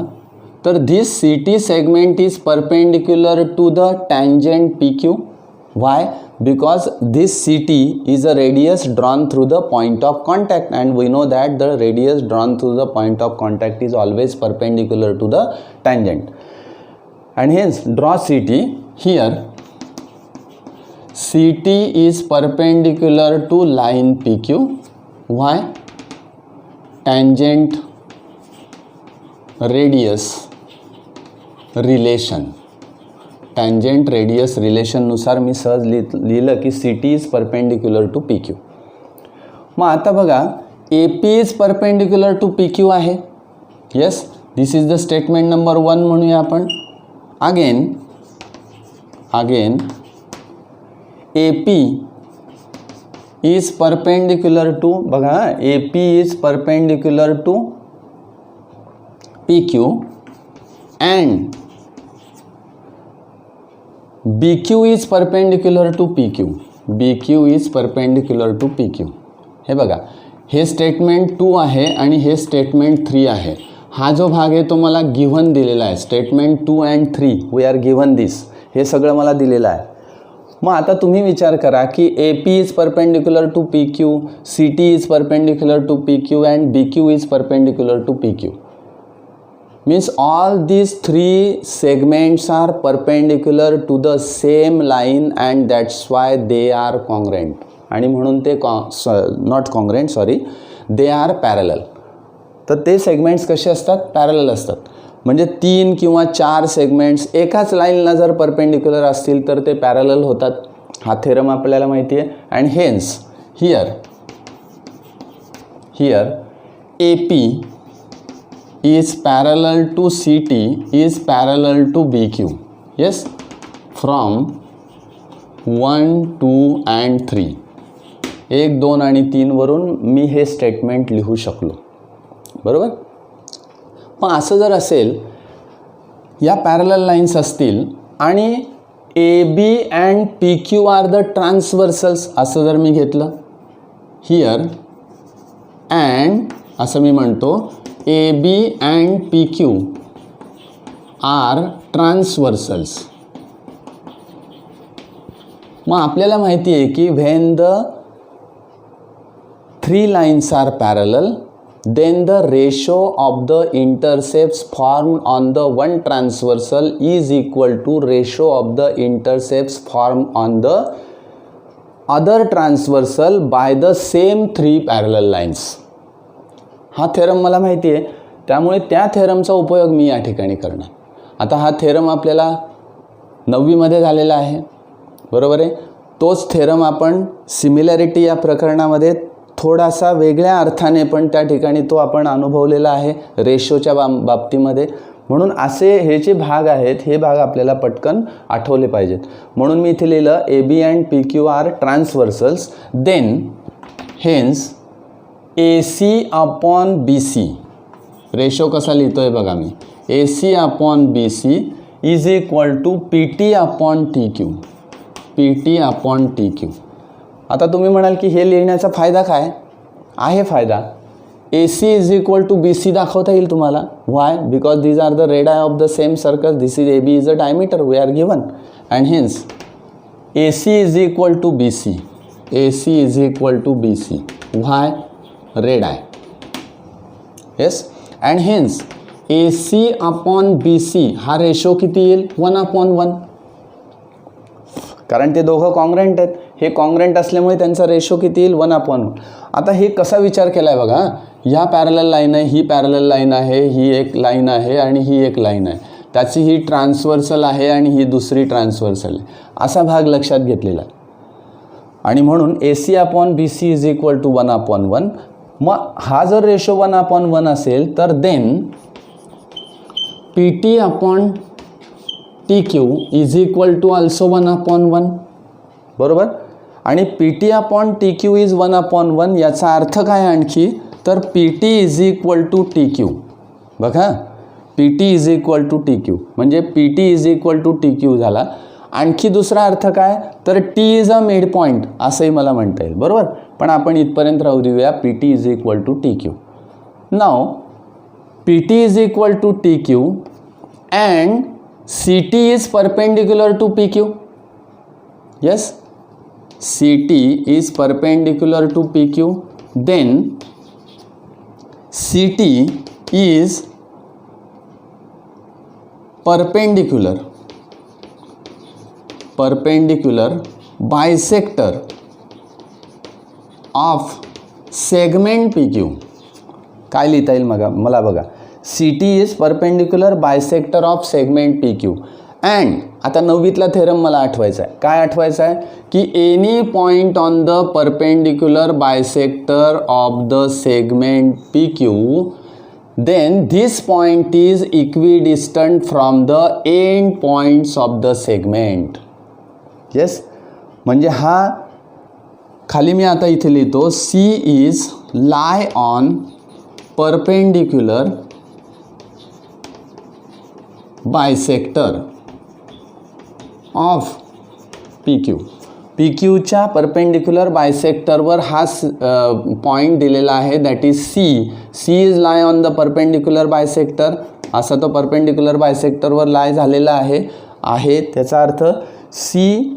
तर this C T segment is perpendicular to the tangent P Q. Why? Because this CT is a radius drawn through the point of contact, and we know that the radius drawn through the point of contact is always perpendicular to the tangent, and hence draw CT. Here CT is perpendicular to line PQ. Why? Tangent radius relation. Tangent radius रिलेशननुसार मी सहज लिहिलं की C T is perpendicular to P Q. मग आता बघा A P is perpendicular to P Q आहे. Yes, this is the statement number 1 म्हणूया आपण. Again A P is perpendicular to, बघा AP is perpendicular to PQ and BQ is perpendicular to PQ. BQ is perpendicular to PQ. हे बघा, हे statement 2 आहे आणि हे स्टेटमेंट 3 आहे. हा जो भाग आहे तो मला गिव्हन दिलेला आहे. Statement 2 and 3 we are given this. हे सगळं मला दिलेलं आहे. मग आता तुम्ही विचार करा की AP is perpendicular to PQ, CT is perpendicular to PQ and BQ is perpendicular to PQ. Means all these 3 segments are perpendicular to the same line and that's why they are congruent. आणि म्हणून ते not congruent, sorry, they are parallel. तर ते segments कसे असतात? Parallel असतात. म्हणजे 3 किंवा 4 सेगमेंट्स एकाच लाईनला जर परपेंडिक्युलर असतील तर ते पॅरलल होतात. हा थेरम आपल्याला माहिती आहे. And hence here AP is parallel to CT is parallel to BQ. Yes, from 1, 2 and 3. 1, 2 आणि 3 वरून मी हे स्टेटमेंट लिहू शकलो. बरोबर. पण असं जर असेल, या पॅरलल लाईन्स असतील आणि AB and PQ are the transversals असं जर मी घेतलं हिअर, अँड असं मी म्हणतो AB and PQ are transversals. मग आपल्याला माहिती आहे की when the 3 lines are parallel, then the ratio of the intercepts formed on the one transversal is equal to ratio of the intercepts formed on the other transversal by the same 3 parallel lines. हा theorem मला माहिती आहे, त्यामुळे त्या थेरमचा उपयोग मी या ठिकाणी करणार. आता हा थेरम आपल्याला 9वी मध्ये झालेला आहे. बरोबर आहे. तोच थेरम आपण सिमिलॅरिटी या प्रकरणामध्ये थोडासा वेगळ्या अर्थाने पण त्या ठिकाणी तो आपण अनुभवलेला आहे रेशोच्या बाबतीमध्ये. म्हणून असे हे जे भाग आहेत हे भाग आपल्याला पटकन आठवले पाहिजेत. म्हणून मी इथे लिहिलं AB and PQ are transversals, then hence AC upon BC. Ratio कसा लिहितोय बघा मी, AC upon BC is equal to PT upon TQ. PT upon TQ. आता तुम्ही म्हणाल की हे लिहिण्याचा फायदा काय आहे? फायदा AC is equal to BC दाखवता येईल तुम्हाला. Why? Because these are the radii of the same circle. This is AB is a diameter we are given and hence AC is equal to BC. AC is equal to BC. Why? Radii. Yes. And hence AC upon BC हा ratio किती येईल? 1/1. कारण ते दोघं congruent आहेत. हे congruent असल्यामुळे त्यांचा रेशो किती येईल? 1/1. आता हे कसा विचार केला आहे बघा. ह्या पॅरलल लाईन आहे, ही पॅरलल लाईन आहे, ही एक लाईन आहे आणि ही एक लाईन आहे. त्याची ही ट्रान्सवर्सल आहे आणि ही दुसरी ट्रान्सवर्सल आहे. असा भाग लक्षात घेतलेला आहे. आणि म्हणून AC upon BC is equal to 1/1. मग हा जर रेशो 1/1 असेल तर then PT upon TQ is equal to also 1/1. बरोबर. आणि PT अपॉन TQ इज 1/1. याचा अर्थ काय आणखी? तर PT is equal to TQ. बघा, PT is equal to TQ म्हणजे PT is equal to TQ झाला. आणखी दुसरा अर्थ काय? तर T is a mid point असंही मला म्हणता येईल. बरोबर. पण आपण इथपर्यंत राहू देऊया. PT is equal to TQ. Now PT is equal to TQ and CT is perpendicular to PQ. Yes, CT is perpendicular to PQ. Then CT is perpendicular bisector of segment PQ. काय लिहिता येईल मला बघा. CT is perpendicular bisector of segment PQ. And आता 9वीतला theorem मला आठवायचा आहे. काय आठवायचा आहे? की any point on the perpendicular bisector of the segment PQ, then this point is equidistant from the end points of the segment. Yes, म्हणजे हा खाली मी आता इथे लिहितो C is lie on perpendicular bisector of P Q. P क्यूच्या perpendicular बायसेक्टरवर हा point दिलेला आहे, that is C. C is lie on the perpendicular bisector. असा तो परपेंडिक्युलर बायसेक्टरवर लाय झालेला आहे त्याचा अर्थ C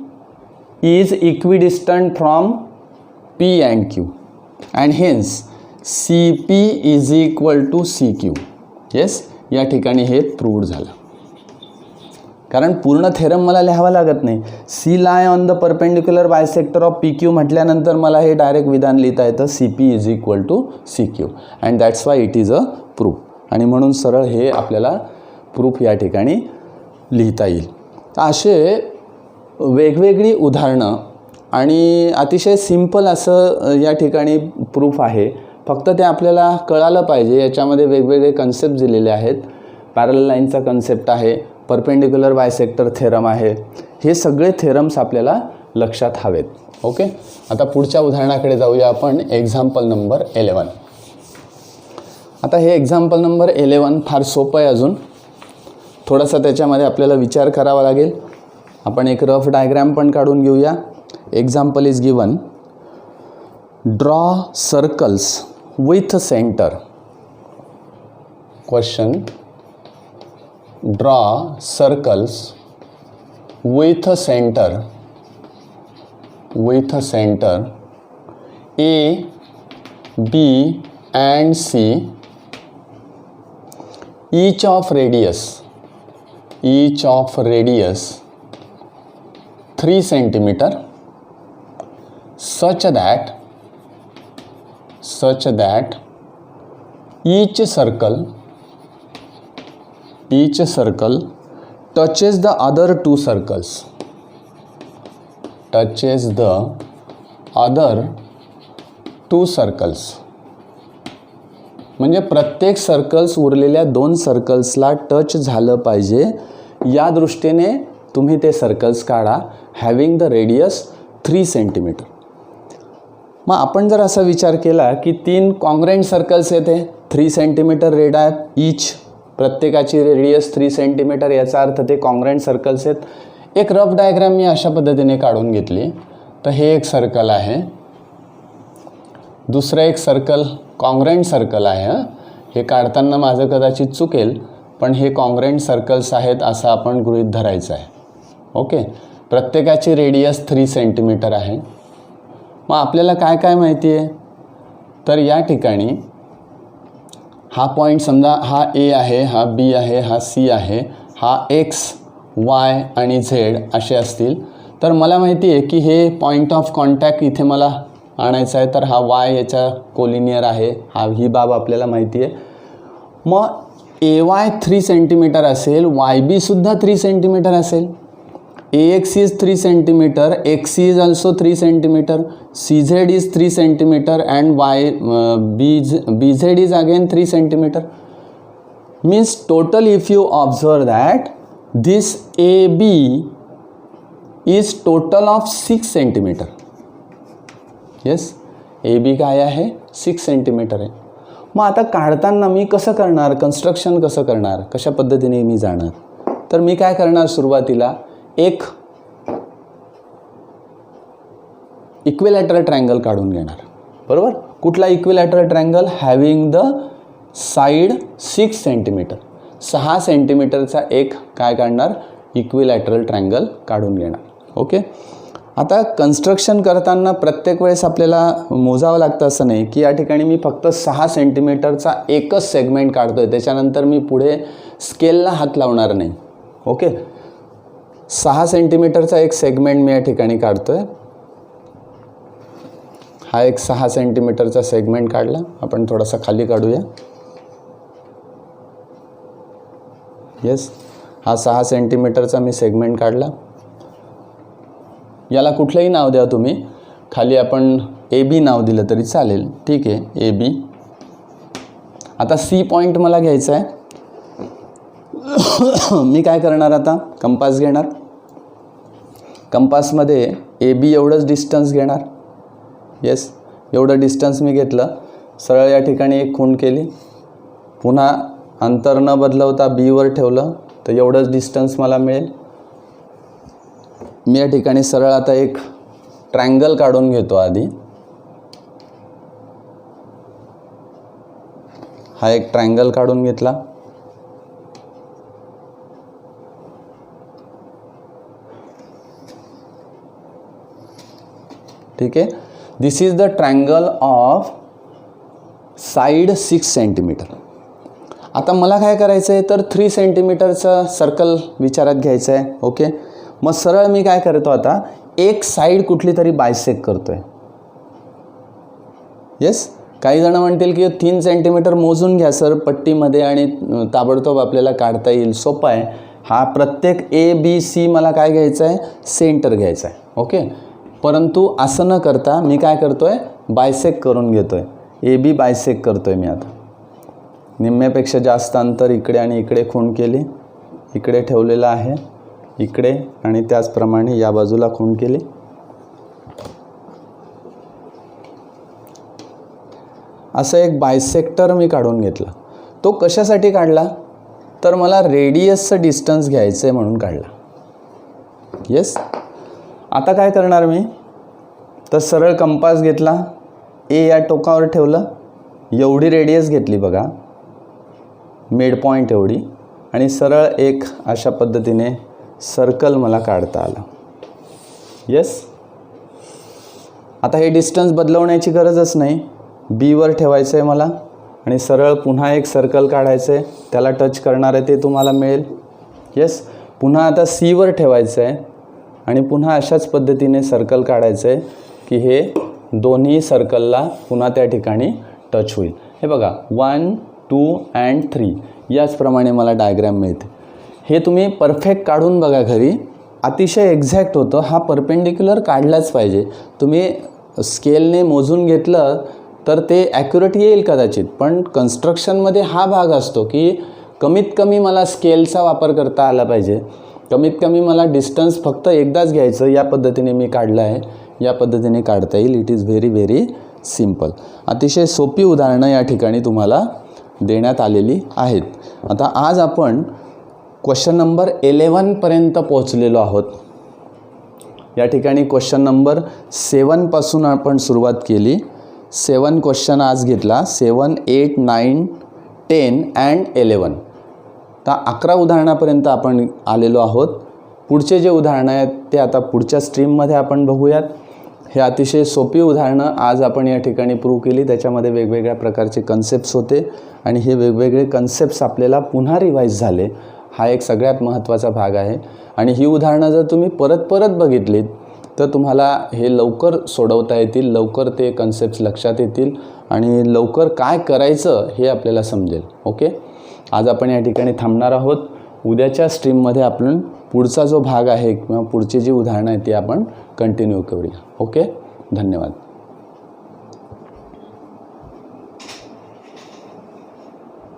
is equidistant from P and Q and hence C P is equal to C Q. Yes, या ठिकाणी हे प्रूव्ड झालं. कारण पूर्ण थेरम मला लिहावा लागत नाही. C lie on the perpendicular bisector of P Q म्हटल्यानंतर मला हे डायरेक्ट विधान लिहिता येतं C P is equal to C Q and that's why it is a proof. आणि म्हणून सरळ हे आपल्याला प्रूफ या ठिकाणी लिहिता येईल. असे वेगवेगळी उदाहरणं आणि अतिशय सिंपल असं या ठिकाणी प्रूफ आहे. फक्त ते आपल्याला कळालं पाहिजे. याच्यामध्ये वेगवेगळे कन्सेप्ट दिलेले आहेत. पॅरलल लाईनचा कन्सेप्ट आहे, परपेंडिक्युलर बायसेक्टर थेरम आहे. हे सगळे थेरम्स आपल्याला लक्षात हवेत. ओके, आता पुढच्या उदाहरणाकडे जाऊया आपण. Example number 11. आता हे एक्झाम्पल नंबर 11 फार सोपं आहे. अजून थोडासा त्याच्यामध्ये आपल्याला विचार करावा लागेल. आपण एक रफ डायग्रॅम पण काढून घेऊया. Example is given. Draw circles with centre. Question, draw circles with a center A, B and C, each of radius 3 centimeter, such that each circle touches the other two circles. म्हणजे प्रत्येक circles उरलेल्या 2 सर्कल्सला touch झालं पाहिजे. या दृष्टीने तुम्ही ते circles काढा. Having the radius 3 centimetre. मग आपण जर असा विचार केला की 3 कॉन्ग्रेंट सर्कल्स येते, 3 सेंटीमीटर रेडियस ईच, प्रत्येकाची रेडियस 3 सेंटीमीटर, याचा अर्थ ते कॉन्ग्रेंट सर्कल्स आहेत. एक रफ डायग्राम मी अशा पद्धतीने काढून घेतली. तर हे एक सर्कल आहे, दुसरं एक सर्कल कॉन्ग्रेंट सर्कल आहे. हे काढताना माझं कदाचित चुकेल, पण हे कॉन्ग्रेंट सर्कल्स आहेत असं आपण गृहीत धरायचं आहे. ओके, प्रत्येकाची रेडियस 3 सेंटीमीटर आहे. मग आपल्याला काय काय माहिती आहे? तर या ठिकाणी हा पॉईंट समजा हा ए आहे, हा बी आहे, हा सी आहे, हा एक्स, वाय आणि झेड असे असतील. तर मला माहिती आहे की हे पॉईंट ऑफ कॉन्टॅक्ट इथे मला आणायचं आहे. तर हा वाय याचा कोलिनियर आहे, ही बाब आपल्याला माहिती आहे. मग ए वाय 3 सेंटीमीटर असेल, वाय बी सुद्धा 3 सेंटीमीटर असेल. AX is 3 centimeter, XC is also 3 centimeter, CZ is 3 centimeter and BZ is again 3 centimeter. Means total, if you observe that this AB is total of 6 centimeter. Yes, AB काय आहे? 6 centimeter आहे. मग आता काढताना मी कसं करणार? Construction कसं करणार? कशा पद्धतीने मी जाणार? तर मी काय करणार? सुरुवातीला एक इक्विलॅटरल ट्रायंगल काढून घेणार. बरोबर? कुठला equilateral triangle? Having the side 6 centimetre. 6 सेंटीमीटरचा एक काय काढणार? इक्विलॅटरल ट्रायंगल काढून घेणार. ओके, आता कन्स्ट्रक्शन करताना प्रत्येक वेळेस आपल्याला मोजावं लागतं असं नाही की या ठिकाणी मी फक्त 6 सेंटीमीटरचा एकच सेगमेंट काढतो आहे, त्याच्यानंतर मी पुढे स्केलला हात लावणार नाही. ओके, 6 सेंटीमीटरचा एक सेगमेंट मी या ठिकाणी काढतो आहे. हा एक 6 सेंटीमीटरचा सेगमेंट काढला. आपण थोडासा खाली काढूया. येस, हा 6 सेंटीमीटरचा मी सेगमेंट काढला. याला कुठलंही नाव द्या तुम्ही. खाली आपण AB नाव दिलं तरी चालेल. ठीक आहे, AB. आता C पॉईंट मला घ्यायचा आहे. मी काय करणार? आता कंपास घेणार. कंपासमध्ये AB एवढंच डिस्टन्स घेणार. येस, एवढं डिस्टन्स मी घेतलं, सरळ या ठिकाणी एक खूण केली, पुन्हा अंतर न बदलवता बीवर ठेवलं तर एवढंच डिस्टन्स मला मिळेल. मी या ठिकाणी सरळ आता एक ट्रायंगल काढून घेतो. आधी हा एक ट्रायंगल काढून घेतला. ठीक आहे, this is the triangle of side 6 centimetre. आता मला काय करायचं आहे तर 3 सेंटीमीटरचं सर्कल विचारात घ्यायचं आहे. ओके, मग सरळ मी काय करतो, आता एक साईड कुठली तरी बायसेक्ट करतो आहे. येस, काही जण म्हणतील की 3 सेंटीमीटर मोजून घ्या सर पट्टीमध्ये आणि ताबडतोब आपल्याला काढता येईल. सोपं आहे. हा प्रत्येक ABC मला काय घ्यायचं आहे, सेंटर घ्यायचा आहे. ओके, परंतु असं न करता मी काय करतो आहे, बायसेक्ट करून घेतो आहे. AB बायसेक्ट करतो आहे मी. आता निम्म्यापेक्षा जास्त अंतर इकडे आणि इकडे खूण केली, इकडे ठेवलेलं आहे, इकडे आणि त्याचप्रमाणे या बाजूला खूण केली. असं एक बायसेक्टर मी काढून घेतला. तो कशासाठी काढला तर मला रेडियसचं डिस्टन्स घ्यायचं आहे म्हणून काढला. येस, आता काय करणार मी तर सरळ कंपास घेतला, ए या टोकावर ठेवलं, एवढी रेडियस घेतली बघा, मिड पॉईंट एवढी, आणि सरळ एक अशा पद्धतीने सर्कल मला काढता आला. येस, आता हे डिस्टन्स बदलवण्याची गरजच नाही. बीवर ठेवायचं आहे मला आणि सरळ पुन्हा एक सर्कल काढायचं आहे, त्याला टच करणार आहे ते तुम्हाला मिळेल. येस, पुन्हा आता सीवर ठेवायचं आहे आणि पुन्हा अशाच पद्धतीने सर्कल काढायचं आहे की हे दोन्ही सर्कलला पुन्हा त्या ठिकाणी टच होईल. हे बघा 1, 2 and 3 याचप्रमाणे मला डायग्रॅम मिळते. हे तुम्ही परफेक्ट काढून बघा घरी, अतिशय एक्झॅक्ट होतं. हा परपेंडिक्युलर काढलाच पाहिजे. तुम्ही स्केलने मोजून घेतलं तर ते ॲक्युरेट येईल कदाचित, पण कन्स्ट्रक्शनमध्ये हा भाग असतो की कमीत कमी मला स्केलचा वापर करता आला पाहिजे, कमीत कमी मला डिस्टन्स फक्त एकदाच घ्यायचं. या पद्धतीने मी काढलं आहे, या पद्धतीने काढता येईल. It is very very simple. अतिशय सोपी उदाहरणं या ठिकाणी तुम्हाला देण्यात आलेली आहेत. आता आज आपण क्वेश्चन नंबर 11 पर्यंत पोहोचलेलो आहोत. या ठिकाणी क्वेश्चन नंबर 7 पासून आपण सुरुवात केली. 7 क्वेश्चन आज घेतला. 7, 8, 9, 10 and 11. तर 11 उदाहरणापर्यंत आपण आलेलो आहोत. पुढचे जे उदाहरणं आहेत ते आता पुढच्या स्ट्रीममध्ये आपण बघूयात. हे अतिशय सोपी उदाहरणं आज आपण या ठिकाणी प्रूव्ह केली. त्याच्यामध्ये वेगवेगळ्या प्रकारचे कन्सेप्ट्स होते आणि हे वेगवेगळे कन्सेप्ट्स आपल्याला पुन्हा रिवाईज झाले. हा एक सगळ्यात महत्त्वाचा भाग आहे. आणि ही उदाहरणं जर तुम्ही परत परत बघितलीत तर तुम्हाला हे लवकर सोडवता येतील, लवकर ते कन्सेप्ट्स लक्षात येतील आणि लवकर काय करायचं हे आपल्याला समजेल. ओके, आज आपण या ठिकाणी थांबणार आहोत. उद्याच्या स्ट्रीममध्ये आपण पुढचा जो भाग आहे किंवा पुढची जी उदाहरणं आहेत ती आपण कंटिन्यू करूया. ओके, धन्यवाद.